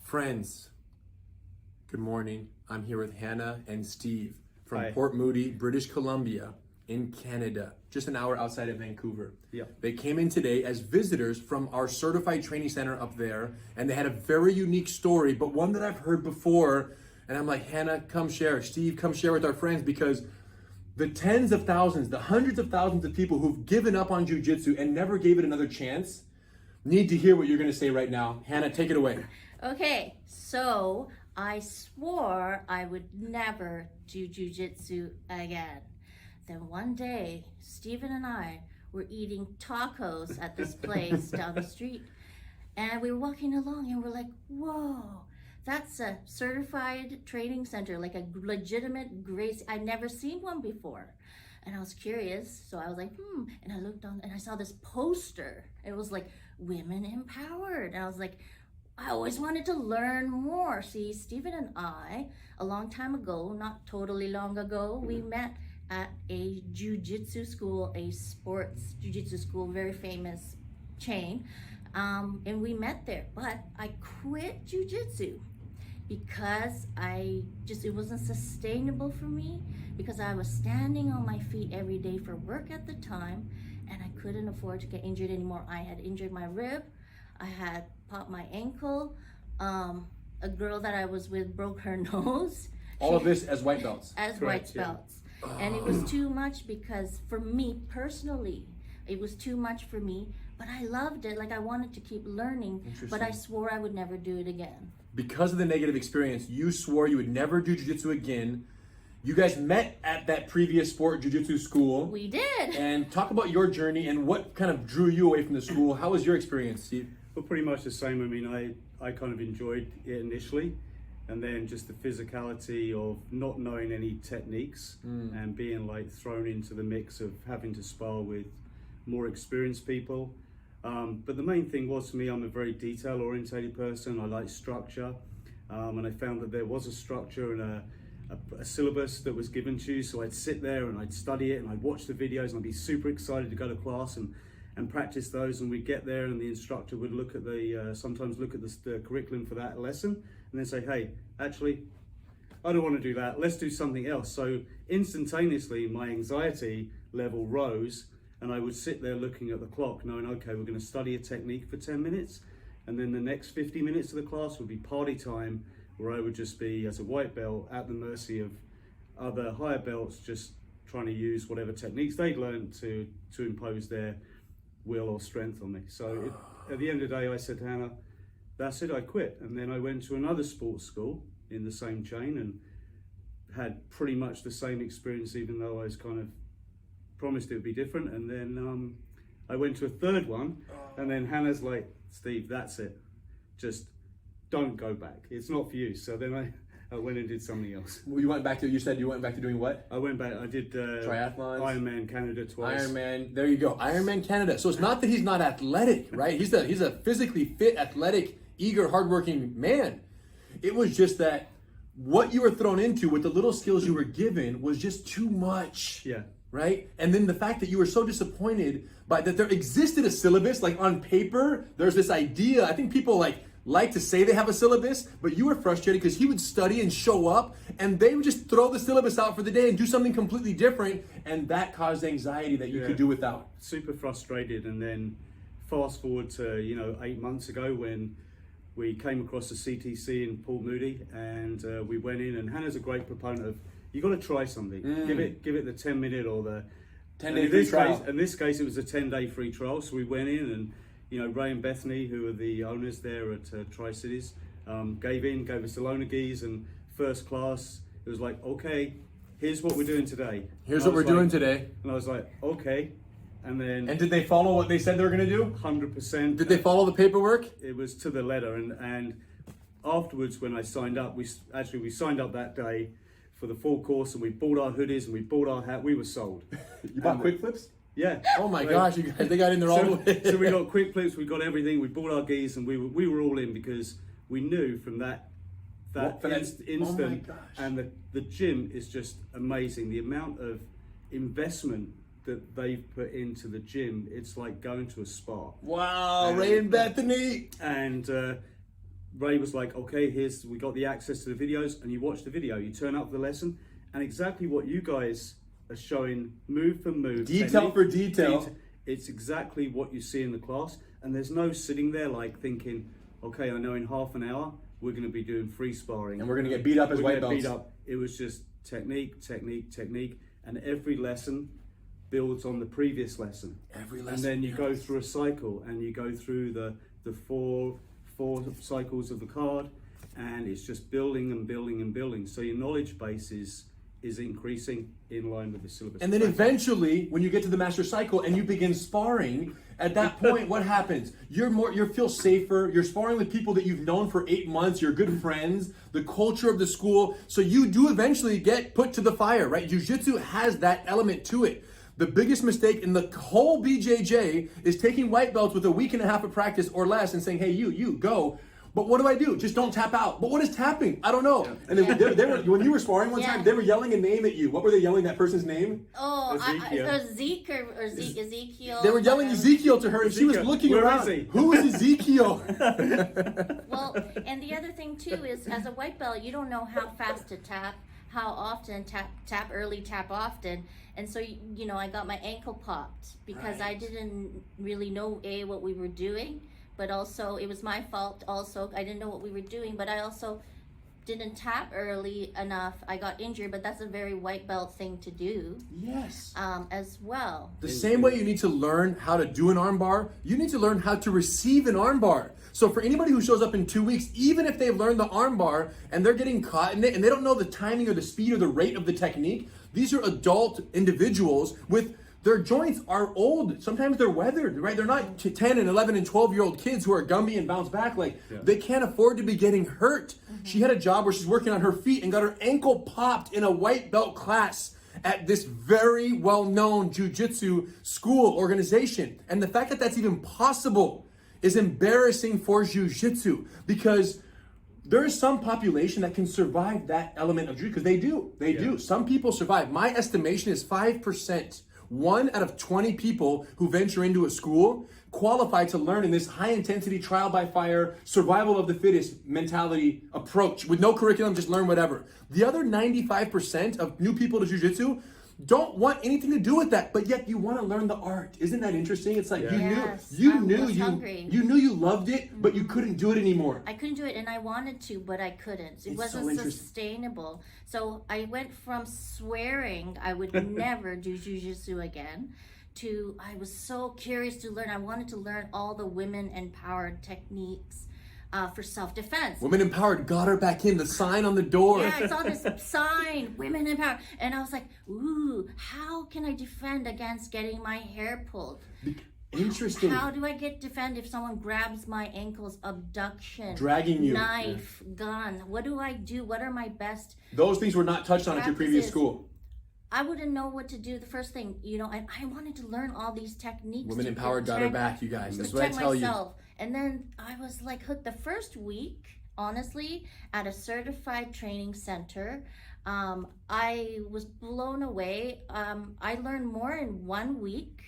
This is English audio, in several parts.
Friends, good morning. I'm here with Hannah and Steve from Hi. Port Moody, British Columbia in Canada, just an hour outside of Vancouver. Yeah. They came in today as visitors from our certified training center up there, and they had a very unique story, but one that I've heard before. And I'm like, Hannah, come share. Steve, come share with our friends, because the tens of thousands, the hundreds of thousands of people who've given up on jiu-jitsu and never gave it another chance need to hear what you're going to say right now. Hannah, take it away. Okay, so I swore I would never do jiu-jitsu again. Then one day, Steven and I were eating tacos at this place down the street. And we were walking along and we're like, whoa, that's a certified training center, like a legitimate Gracie. I'd never seen one before. And I was curious, so I was like, and I looked on and I saw this poster. It was like, women empowered. And I was like, I always wanted to learn more. See, Steven and I, a long time ago, not totally long ago, we met at a jiu-jitsu school, a sports jiu-jitsu school, very famous chain. And we met there, but I quit jiu-jitsu because it wasn't sustainable for me, because I was standing on my feet every day for work at the time, and I couldn't afford to get injured anymore. I had injured my rib, I had popped my ankle, a girl that I was with broke her nose. All of this as white belts. As Correct, white belts. And it was too much, because for me personally, it was too much for me, but I loved it. Like, I wanted to keep learning, but I swore I would never do it again. Because of the negative experience, you swore you would never do jiu-jitsu again. You guys met at that previous sport jiu-jitsu school. We did. And talk about your journey and what kind of drew you away from the school. How was your experience, Steve? Well, pretty much the same. I mean, I kind of enjoyed it initially, and then just the physicality of not knowing any techniques and being like thrown into the mix of having to spar with more experienced people. But the main thing was, for me, I'm a very detail orientated person. I like structure, and I found that there was a structure and a syllabus that was given to you. So I'd sit there and I'd study it and I'd watch the videos and I'd be super excited to go to class and practice those. And we'd get there and the instructor would look at sometimes look at the curriculum for that lesson and then say, hey, actually, I don't want to do that. Let's do something else. So instantaneously, my anxiety level rose, and I would sit there looking at the clock knowing, okay, we're going to study a technique for 10 minutes. And then the next 50 minutes of the class would be party time, where I would just be, as a white belt, at the mercy of other higher belts, just trying to use whatever techniques they'd learned to impose their will or strength on me. So at the end of the day, I said to Hannah, that's it, I quit. And then I went to another sports school in the same chain and had pretty much the same experience, even though I was kind of promised it would be different. And then I went to a third one, and then Hannah's like, Steve, that's it. Just don't go back. It's not for you. So then I went and did something else. Well, you said you went back to doing what? I went back, I did Triathlons? Ironman Canada twice. Ironman, there you go. Ironman Canada. So it's not that he's not athletic, right? He's a physically fit, athletic, eager, hardworking man. It was just that what you were thrown into with the little skills you were given was just too much. Yeah. Right? And then the fact that you were so disappointed by that there existed a syllabus, like on paper, there's this idea. I think people like to say they have a syllabus, but you were frustrated because he would study and show up and they would just throw the syllabus out for the day and do something completely different, and that caused anxiety that you could do without. Super frustrated. And then fast forward to 8 months ago, when we came across the CTC in Port Moody, and we went in, and Hannah's a great proponent of, you got to try something. Give it the 10-minute or the 10-day free trial. In this case, it was a 10-day free trial. So we went in, and Ray and Bethany, who are the owners there at Tri-Cities, gave us the loan of gis, and first class, it was like, okay, here's what we're doing today. Here's what we're doing today. And I was like, okay. And then... And did they follow what they said they were going to do? 100%. Did they follow the paperwork? It was to the letter. And afterwards, when I signed up, we signed up that day for the full course, and we bought our hoodies and we bought our hat. We were sold. You bought quick flips? Yeah. Oh my gosh, you guys, they got in there all the way. So we got quick flips, we got everything, we bought our gis, and we were all in, because we knew from that instant, oh my gosh. and the gym is just amazing. The amount of investment that they've put into the gym, it's like going to a spa. Wow, Ray and Bethany. And Ray was like, okay, we got the access to the videos, and you watch the video, you turn up the lesson, and exactly what you guys are showing, move for move, Detail for detail. It's exactly what you see in the class, and there's no sitting there like thinking, okay, I know in half an hour we're going to be doing free sparring, And we're going to get beat up as white belts. It was just technique, technique, technique, and every lesson builds on the previous lesson. Every lesson. And then you go through a cycle, and you go through the four cycles of the card, and it's just building and building and building. So your knowledge base is increasing in line with the syllabus. And then eventually, when you get to the master cycle and you begin sparring, at that point, what happens? You feel safer. You're sparring with people that you've known for 8 months. You're good friends. The culture of the school. So you do eventually get put to the fire, right? Jiu-Jitsu has that element to it. The biggest mistake in the whole BJJ is taking white belts with a week and a half of practice or less and saying, hey, you go. But what do? Just don't tap out. But what is tapping? I don't know. Yeah. And they were, when you were sparring one time, they were yelling a name at you. What were they yelling that person's name? Oh, Ezekiel. They were yelling Ezekiel to her, and she was looking around. Who is Ezekiel? Well, and the other thing too is, as a white belt, you don't know how fast to tap, how often tap early, tap often. And so, I got my ankle popped because I didn't really know what we were doing. But also, it was my fault also. I didn't know what we were doing, but I also didn't tap early enough. I got injured, but that's a very white belt thing to do. Yes. As well. The same way you need to learn how to do an arm bar, you need to learn how to receive an arm bar. So for anybody who shows up in 2 weeks, even if they've learned the arm bar and they're getting caught in it and they don't know the timing or the speed or the rate of the technique, these are adult individuals with their joints are old. Sometimes they're weathered, right? They're not 10 and 11 and 12-year-old kids who are Gumby and bounce back. They can't afford to be getting hurt. Mm-hmm. She had a job where she's working on her feet and got her ankle popped in a white belt class at this very well-known jiu-jitsu school organization. And the fact that that's even possible is embarrassing for jiu-jitsu, because there is some population that can survive that element of jiu-jitsu, because they do. Some people survive. My estimation is 5%. 1 out of 20 people who venture into a school qualify to learn in this high-intensity, trial-by-fire, survival of the fittest mentality approach with no curriculum, just learn whatever. The other 95% of new people to jiu-jitsu don't want anything to do with that, but yet you want to learn the art. Isn't that interesting? It's like you knew you loved it, but you couldn't do it anymore. I couldn't do it, and I wanted to, but I couldn't. It wasn't sustainable. So I went from swearing I would never do jiu-jitsu again to I was so curious to learn. I wanted to learn all the women empowered techniques for self-defense. Women Empowered got her back in, the sign on the door. Yeah, I saw this sign, Women Empowered. And I was like, ooh, how can I defend against getting my hair pulled? Interesting. How do I defend if someone grabs my ankles, abduction, dragging you, knife, gun? What do I do? What are my best? Those things were not touched on at your previous school. I wouldn't know what to do the first thing, and I wanted to learn all these techniques. Women Empowered got her back, you guys. That's what I tell you. And then I was like hooked the first week, honestly, at a certified training center. I was blown away. I learned more in 1 week.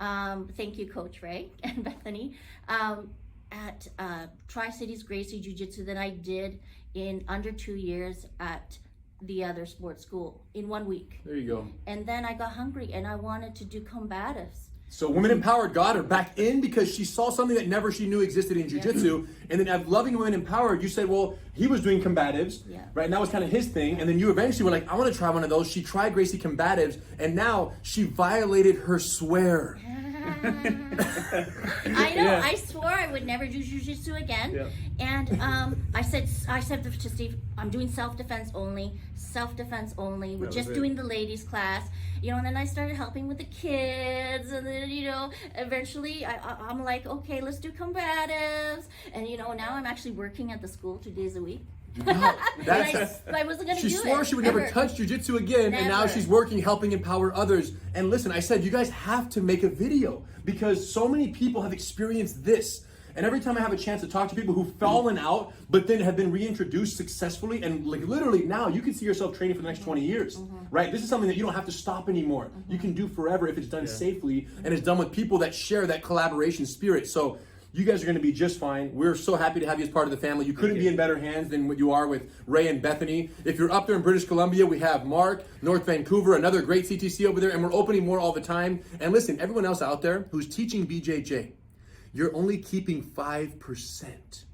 Thank you, Coach Ray and Bethany, at Tri-Cities Gracie Jiu-Jitsu than I did in under 2 years at the other sports school in 1 week. There you go. And then I got hungry and I wanted to do combatives. So Women Empowered got her back in because she saw something that she knew existed in jiu-jitsu. And then at loving Women Empowered, you said, well, he was doing combatives, right? And that was kind of his thing. And then you eventually were like, I want to try one of those. She tried Gracie combatives, and now she violated her swear. I know. I swore I would never do jiu-jitsu again. Yeah. And I said to Steve, I'm doing self-defense only. We're just doing the ladies class. And then I started helping with the kids, and then eventually I'm like, okay, let's do combatives. And now I'm actually working at the school 2 days a week. Wow, I wasn't going to do it. She swore she would never touch jiu-jitsu again, and now she's working, helping empower others. And listen, I said, you guys have to make a video, because so many people have experienced this. And every time I have a chance to talk to people who've fallen out, but then have been reintroduced successfully, and literally now you can see yourself training for the next 20 years, right? This is something that you don't have to stop anymore. You can do forever if it's done safely, and it's done with people that share that collaboration spirit. So You guys are going to be just fine. We're so happy to have you as part of the family. You couldn't be in better hands than what you are with Ray and Bethany. If you're up there in British Columbia, we have Mark, North Vancouver, another great CTC over there, and we're opening more all the time. And listen, everyone else out there who's teaching BJJ, you're only keeping 5%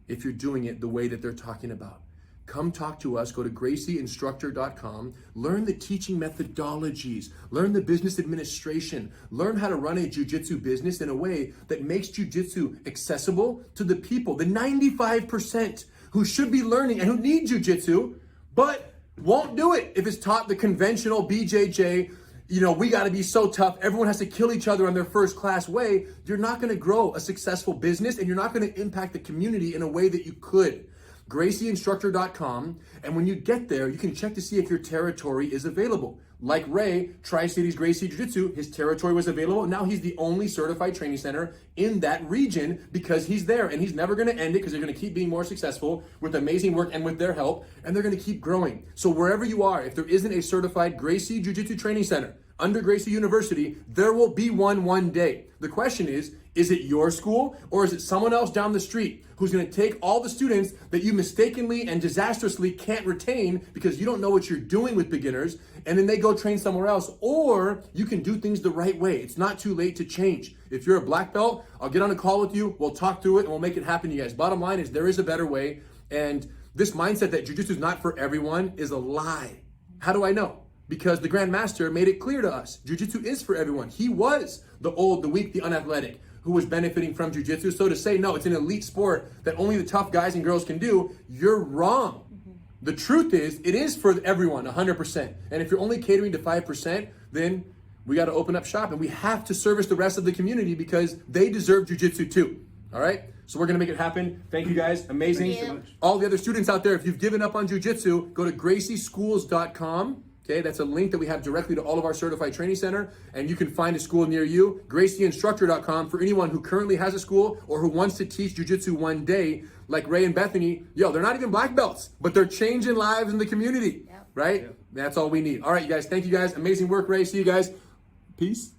if you're doing it the way that they're talking about. Come talk to us. Go to GracieInstructor.com. Learn the teaching methodologies. Learn the business administration. Learn how to run a jiu-jitsu business in a way that makes jiu-jitsu accessible to the people, the 95% who should be learning and who need jiu-jitsu, but won't do it if it's taught the conventional BJJ. You know, we got to be so tough. Everyone has to kill each other on their first class way. You're not going to grow a successful business, and you're not going to impact the community in a way that you could. GracieInstructor.com, and when you get there, you can check to see if your territory is available. Like Ray, Tri-Cities Gracie Jiu-Jitsu, his territory was available. Now he's the only certified training center in that region because he's there, and he's never going to end it because they're going to keep being more successful with amazing work and with their help, and they're going to keep growing. So wherever you are, if there isn't a certified Gracie Jiu-Jitsu training center under Gracie University, there will be one day. The question is it your school or is it someone else down the street who's going to take all the students that you mistakenly and disastrously can't retain because you don't know what you're doing with beginners, and then they go train somewhere else? Or you can do things the right way. It's not too late to change. If you're a black belt, I'll get on a call with you. We'll talk through it and we'll make it happen, you guys. Bottom line is there is a better way. And this mindset that jiu-jitsu is not for everyone is a lie. How do I know? Because the Grand Master made it clear to us, jiu-jitsu is for everyone. He was the old, the weak, the unathletic who was benefiting from jiu-jitsu. So to say, no, it's an elite sport that only the tough guys and girls can do, you're wrong. The truth is, it is for everyone, 100%. And if you're only catering to 5%, then we got to open up shop and we have to service the rest of the community because they deserve jiu-jitsu too. All right? So we're going to make it happen. Thank you guys. Amazing. Thank you. All the other students out there, if you've given up on jiu-jitsu, go to gracieschools.com. Okay, that's a link that we have directly to all of our certified training center, and you can find a school near you. GracieInstructor.com for anyone who currently has a school or who wants to teach jiu-jitsu one day, like Ray and Bethany. Yo, they're not even black belts, but they're changing lives in the community, right? Yep. That's all we need. All right, you guys. Thank you guys. Amazing work, Ray. See you guys. Peace.